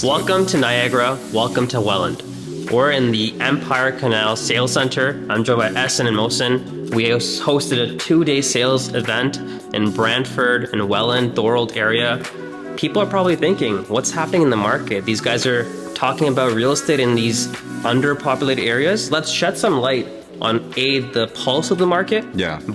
Welcome to Niagara, welcome to Welland. We're in the Empire Canal Sales Center. I'm joined by Essen and Mosen. We hosted a 2-day sales event in Brantford and Welland, Thorold area. People are probably thinking, what's happening in the market? These guys are talking about real estate in these underpopulated areas. Let's shed some light on the pulse of the market,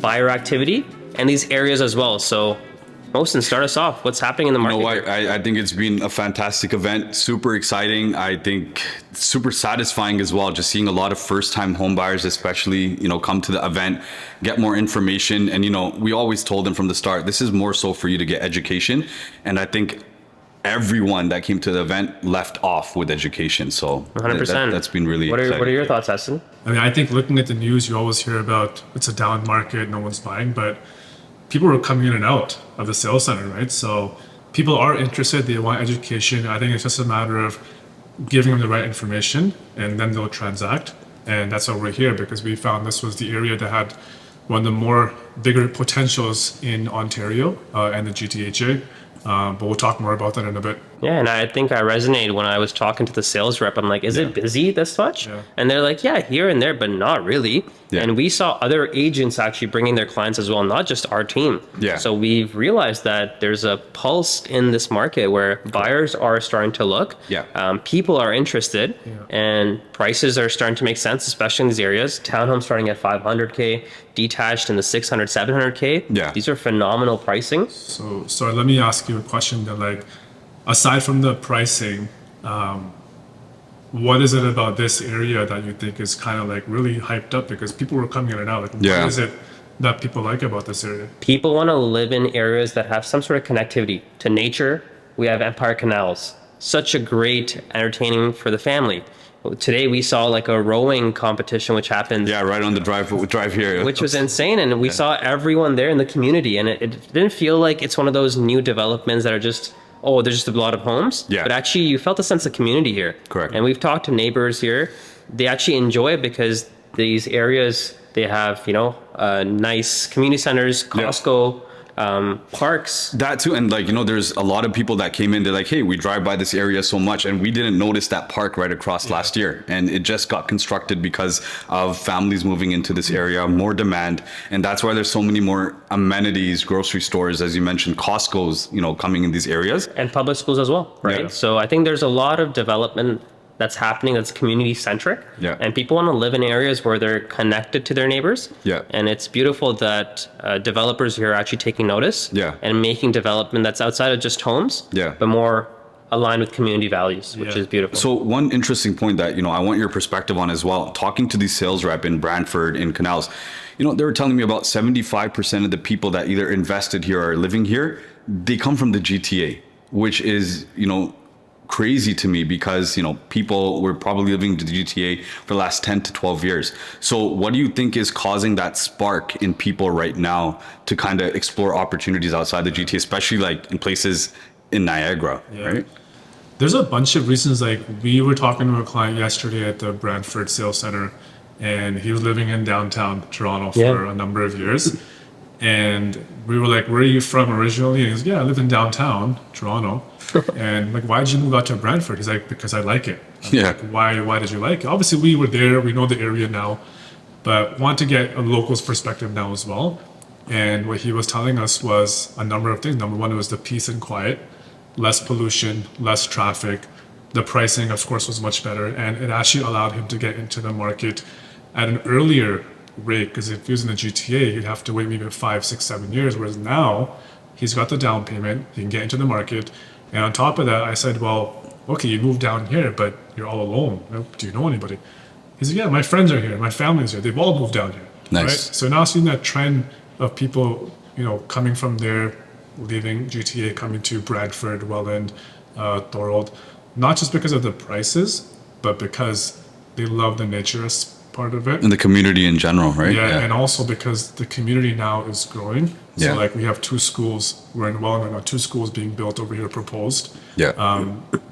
buyer activity, and these areas as well. So Mosen, start us off. What's happening in the market? You know what? I think it's been a fantastic event. Super exciting. I think super satisfying as well. Just seeing a lot of first-time home buyers, especially, come to the event, get more information. And, we always told them from the start, this is more so for you to get education. And I think everyone that came to the event left off with education. So 100%. That's been really exciting. What are your thoughts, Essen? I think looking at the news, you always hear about it's a down market, no one's buying, but people are coming in and out of the sales center, right? So people are interested, they want education. I think it's just a matter of giving them the right information and then they'll transact. And that's why we're here, because we found this was the area that had one of the more bigger potentials in Ontario and the GTHA. But we'll talk more about that in a bit. Yeah, and I think I resonated when I was talking to the sales rep. I'm like, is it busy this much? Yeah. And they're like, yeah, here and there, but not really. Yeah. And we saw other agents actually bringing their clients as well, not just our team. Yeah. So we've realized that there's a pulse in this market where buyers are starting to look. Yeah. People are interested, and prices are starting to make sense, especially in these areas. Townhomes starting at $500K, detached in the $600, $700K. Yeah. These are phenomenal pricing. So let me ask you a question that, aside from the pricing, what is it about this area that you think is kind of really hyped up? Because people were coming in and out. What is it that people like about this area? People want to live in areas that have some sort of connectivity to nature. We have Empire Canals, such a great entertaining for the family. Today we saw a rowing competition which happened. Yeah, right on the drive here. Which was insane, and we saw everyone there in the community, and it didn't feel like it's one of those new developments that are just, there's just a lot of homes. Yeah. But actually you felt a sense of community here. Correct. And we've talked to neighbors here. They actually enjoy it because these areas, they have, nice community centers, Costco, parks. That too, and there's a lot of people that came in. They're like, "Hey, we drive by this area so much, and we didn't notice that park right across last year, and it just got constructed because of families moving into this area, more demand, and that's why there's so many more amenities, grocery stores, as you mentioned, Costco's, coming in these areas, and public schools as well, right? Yeah. So I think there's a lot of development that's happening that's community centric. Yeah. And people want to live in areas where they're connected to their neighbors. Yeah. And it's beautiful that developers here are actually taking notice. Yeah. And making development that's outside of just homes. Yeah. But more aligned with community values, which is beautiful. So one interesting point that, I want your perspective on as well, talking to these sales rep in Brantford, in Canals, they were telling me about 75% of the people that either invested here or are living here, they come from the GTA, which is, crazy to me because, people were probably living in the GTA for the last 10 to 12 years. So what do you think is causing that spark in people right now to kind of explore opportunities outside the GTA, especially in places in Niagara, right? There's a bunch of reasons. We were talking to a client yesterday at the Brantford Sales Center, and he was living in downtown Toronto for a number of years. And we were like, "Where are you from originally?" And he goes, "Yeah, I live in downtown Toronto." And why did you move out to Brantford? He's like, "Because I like it." Why did you like it? Obviously, we were there. We know the area now, but want to get a local's perspective now as well. And what he was telling us was a number of things. Number one, it was the peace and quiet, less pollution, less traffic. The pricing, of course, was much better. And it actually allowed him to get into the market at an earlier rate, because if he was in the GTA, he'd have to wait maybe 5, 6, 7 years. Whereas now he's got the down payment, he can get into the market. And on top of that, I said, "Well, okay, you moved down here, but you're all alone. Do you know anybody?" He said, "Yeah, my friends are here, my family's here. They've all moved down here." Nice. Right? So now seeing that trend of people, coming from there, leaving GTA, coming to Brantford, Welland, Thorold, not just because of the prices, but because they love the nature part of it. And the community in general, right? Yeah, and also because the community now is growing. So we have 2 schools. We're in Welland right now, 2 schools being built over here, proposed. Yeah.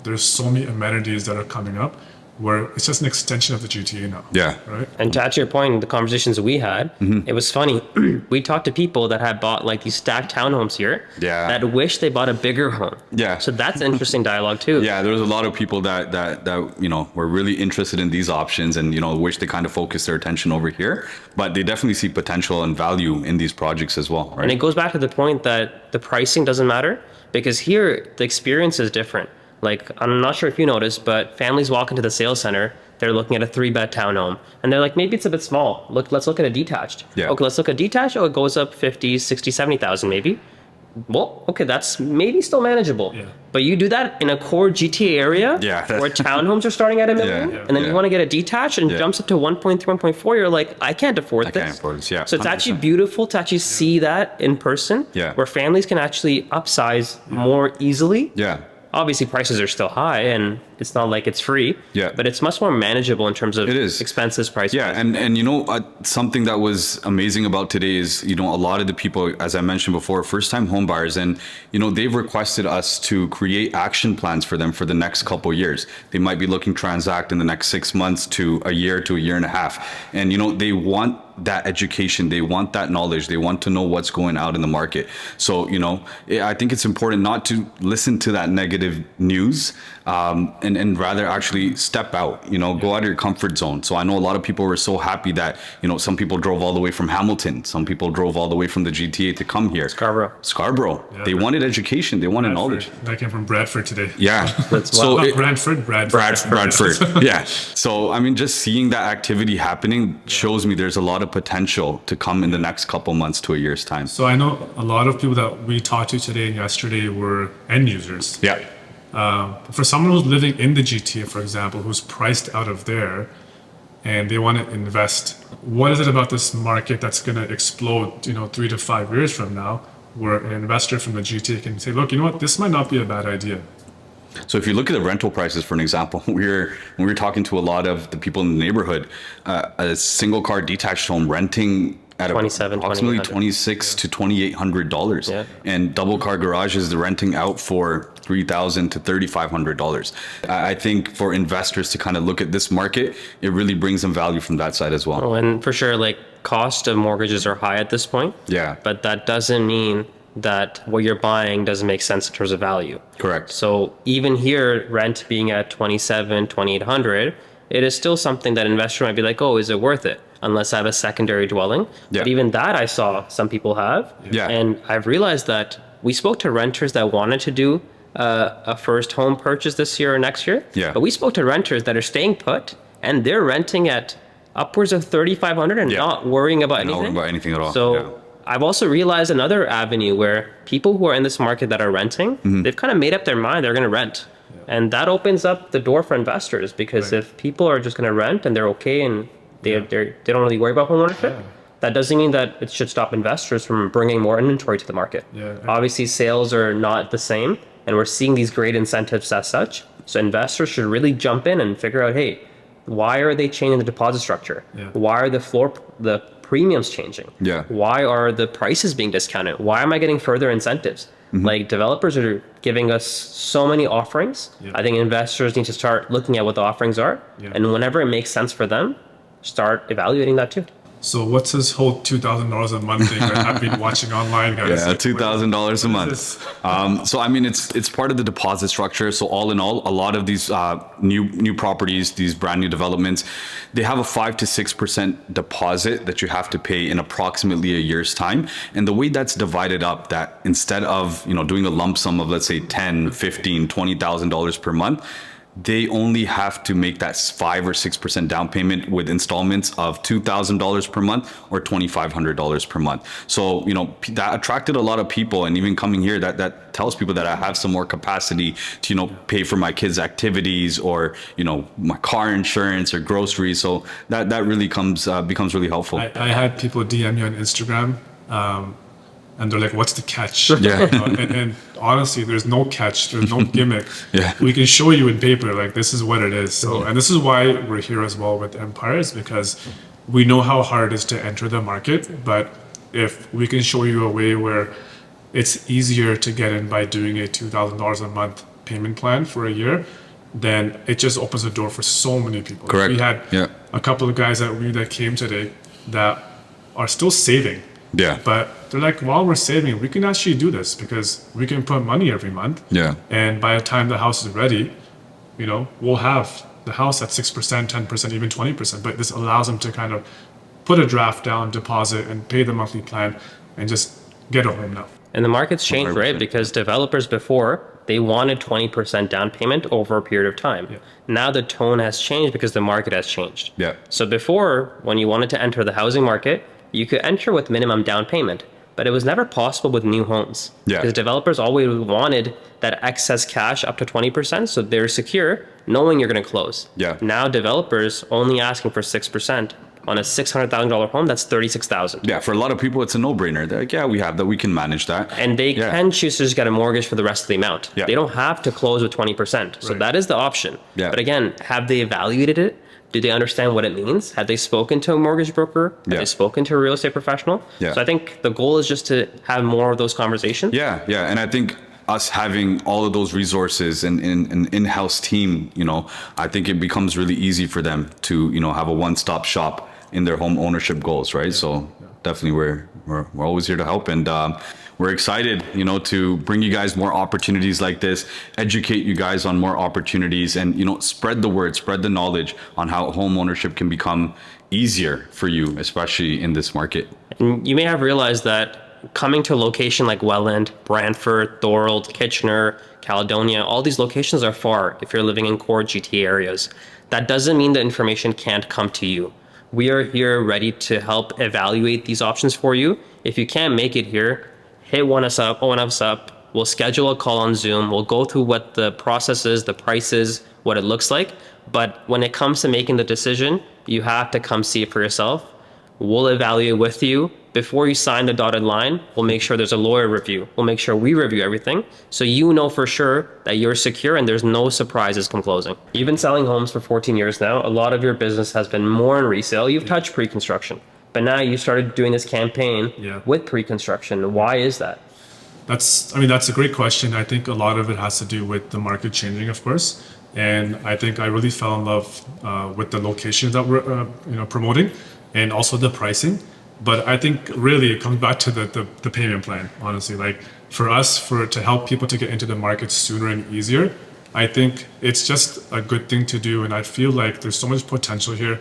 There's so many amenities that are coming up. where it's just an extension of the GTA now. Yeah. Right. And to add to your point, the conversations we had, it was funny. We talked to people that had bought like these stacked townhomes here Yeah. that wish they bought a bigger home. Yeah. So that's interesting dialogue too. Yeah, there was a lot of people that you know were really interested in these options and you know wish they kind of focused their attention over here, but they definitely see potential and value in these projects as well, right? And it goes back to the point that the pricing doesn't matter because here the experience is different. Like, I'm not sure if you noticed, but families walk into the sales center, they're looking at a 3-bed townhome and they're like, maybe it's a bit small. Let's look at a detached. Yeah. Okay, let's look at detached. Oh, it goes up 50, 60, 70,000 maybe. Well, okay, that's maybe still manageable. Yeah. But you do that in a core GTA area Yeah. where townhomes are starting at $1 million, Yeah. and then Yeah. you want to get a detached and Yeah. jumps up to 1.3, 1.4, you're like, I can't afford this. can't afford this, yeah, So it's actually 100%. beautiful to actually see that in person, Yeah. where families can actually upsize more easily. Yeah. Obviously, prices are still high, and it's not like it's free. Yeah. But it's much more manageable in terms of It is. expenses, price. Yeah, and you know something that was amazing about today is you know a lot of the people, as I mentioned before, first time home buyers, and you know they've requested us to create action plans for them for the next couple of years. They might be looking to transact in the next 6 months to a year and a half, and you know they want that education, they want that knowledge, they want to know what's going out in the market. So you know I think it's important not to listen to that negative news, and rather actually step out, you know, go out of your comfort zone. So I know a lot of people were so happy that, you know, some people drove all the way from Hamilton, some people drove all the way from the GTA to come here. Scarborough. Yeah, they wanted education, they wanted knowledge. I came from Bradford today. Yeah. So Not Brantford. Bradford. Yeah. So, I mean, just seeing that activity happening shows me there's a lot of potential to come in the next couple months to a year's time. So I know a lot of people that we talked to today and yesterday were end users. Yeah. For someone who's living in the GTA, for example, who's priced out of there, and they want to invest, what is it about this market that's going to explode, you know, 3 to 5 years from now, where an investor from the GTA can say, look, you know what, this might not be a bad idea. So if you look at the rental prices, for an example, when we were talking to a lot of the people in the neighborhood, a single car detached home renting at approximately $2,600 to $2,800, Yeah. and double car garages they're renting out for $3,000 to $3,500. I think for investors to kind of look at this market, it really brings them value from that side as well. Oh, and for sure, like cost of mortgages are high at this point. Yeah. But that doesn't mean that what you're buying doesn't make sense in terms of value. Correct. So even here, rent being at $2,800, it is still something that investor might be like, oh, is it worth it? Unless I have a secondary dwelling. Yeah. But even that I saw some people have. Yeah. And I've realized that we spoke to renters that wanted to do a first home purchase this year or next year. Yeah. But we spoke to renters that are staying put and they're renting at upwards of $3,500 and Yeah. not worrying about anything. Not worrying about anything at all. So Yeah. I've also realized another avenue where people who are in this market that are renting, Mm-hmm. they've kind of made up their mind they're going to rent. And that opens up the door for investors because if people are just going to rent and they're okay and they don't really worry about homeownership, that doesn't mean that it should stop investors from bringing more inventory to the market. Yeah. Obviously, sales are not the same, and we're seeing these great incentives as such. So investors should really jump in and figure out, hey, why are they changing the deposit structure? Yeah. Why are the premiums changing? Yeah. Why are the prices being discounted? Why am I getting further incentives? Like developers are giving us so many offerings. Yeah. I think investors need to start looking at what the offerings are. Yeah. And whenever it makes sense for them, start evaluating that too. So what's this whole $2,000 a month thing that I've been watching online, guys? Yeah, $2,000 a month. this? So I mean, it's part of the deposit structure. So all in all, a lot of these new properties, these brand new developments, they have a 5 to 6% deposit that you have to pay in approximately a year's time. And the way that's divided up, that instead of doing a lump sum of let's say $10,000, $15,000, $20,000 per month, they only have to make that 5 or 6% down payment with installments of $2,000 per month or $2,500 per month. So, that attracted a lot of people, and even coming here, that tells people that I have some more capacity to, pay for my kids' activities or, my car insurance or groceries. So that really becomes really helpful. I had people DM me on Instagram, and they're like, what's the catch? Yeah. And honestly, there's no catch. There's no gimmick. Yeah. We can show you in paper, like, this is what it is. So, and this is why we're here as well with Empires, because we know how hard it is to enter the market. But if we can show you a way where it's easier to get in by doing a $2,000 a month payment plan for a year, then it just opens the door for so many people. Correct. We had Yeah. a couple of guys that came today that are still saving. Yeah. But they're like, while we're saving, we can actually do this because we can put money every month. Yeah. And by the time the house is ready, we'll have the house at 6%, 10%, even 20%. But this allows them to kind of put a draft down, deposit, and pay the monthly plan and just get a home now. And the market's changed, 100%. right? Because developers before, they wanted 20% down payment over a period of time. Yeah. Now the tone has changed because the market has changed. Yeah. So before, when you wanted to enter the housing market, you could enter with minimum down payment, but it was never possible with new homes. Yeah. Because developers always wanted that excess cash up to 20%, so they're secure knowing you're going to close. Yeah. Now developers only asking for 6%. On a $600,000 home, that's $36,000. Yeah, for a lot of people, it's a no-brainer. They're like, yeah, we have that. We can manage that. And they can choose to just get a mortgage for the rest of the amount. Yeah. They don't have to close with 20%. So Right. that is the option. Yeah. But again, have they evaluated it? Do they understand what it means? Have they spoken to a mortgage broker? Have Yeah. they spoken to a real estate professional? Yeah. So I think the goal is just to have more of those conversations. Yeah, yeah. And I think us having all of those resources and an in-house team, I think it becomes really easy for them to, have a one-stop shop in their home ownership goals, right? So definitely we're always here to help, and we're excited, to bring you guys more opportunities like this, educate you guys on more opportunities, and spread the word, spread the knowledge on how home ownership can become easier for you, especially in this market. And you may have realized that coming to a location like Welland, Brantford, Thorold, Kitchener, Caledonia, all these locations are far if you're living in core GTA areas. That doesn't mean the information can't come to you. We are here ready to help evaluate these options for you. If you can't make it here, hit one of us up. We'll schedule a call on Zoom. We'll go through what the process is, the prices, what it looks like. But when it comes to making the decision, you have to come see it for yourself. We'll evaluate with you. Before you sign the dotted line, we'll make sure there's a lawyer review. We'll make sure we review everything so you know for sure that you're secure and there's no surprises come closing. You've been selling homes for 14 years now. A lot of your business has been more in resale. You've touched pre-construction, but now you started doing this campaign with pre-construction. Why is that? That's a great question. I think a lot of it has to do with the market changing, of course. And I think I really fell in love with the locations that we're promoting and also the pricing. But I think really it comes back to the payment plan, honestly. Like for us, to help people to get into the market sooner and easier, I think it's just a good thing to do. And I feel like there's so much potential here.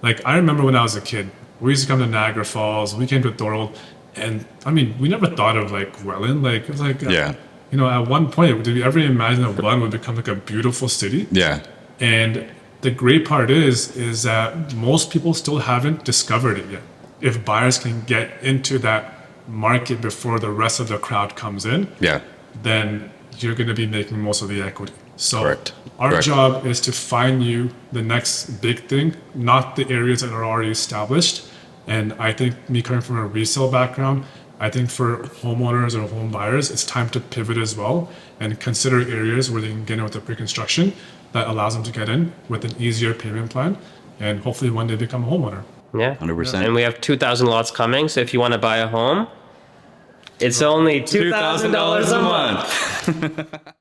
Like I remember when I was a kid, we used to come to Niagara Falls, we came to Thorold, and we never thought of like Welland. Like it was like, at one point, did we ever imagine that Welland would become like a beautiful city? Yeah. And the great part is that most people still haven't discovered it yet. If buyers can get into that market before the rest of the crowd comes in, then you're going to be making most of the equity. So our job is to find you the next big thing, not the areas that are already established. And I think me coming from a resale background, I think for homeowners or home buyers, it's time to pivot as well and consider areas where they can get in with the pre-construction that allows them to get in with an easier payment plan and hopefully one day become a homeowner. Yeah, 100%. And we have 2,000 lots coming. So if you want to buy a home, it's only $2,000 a month.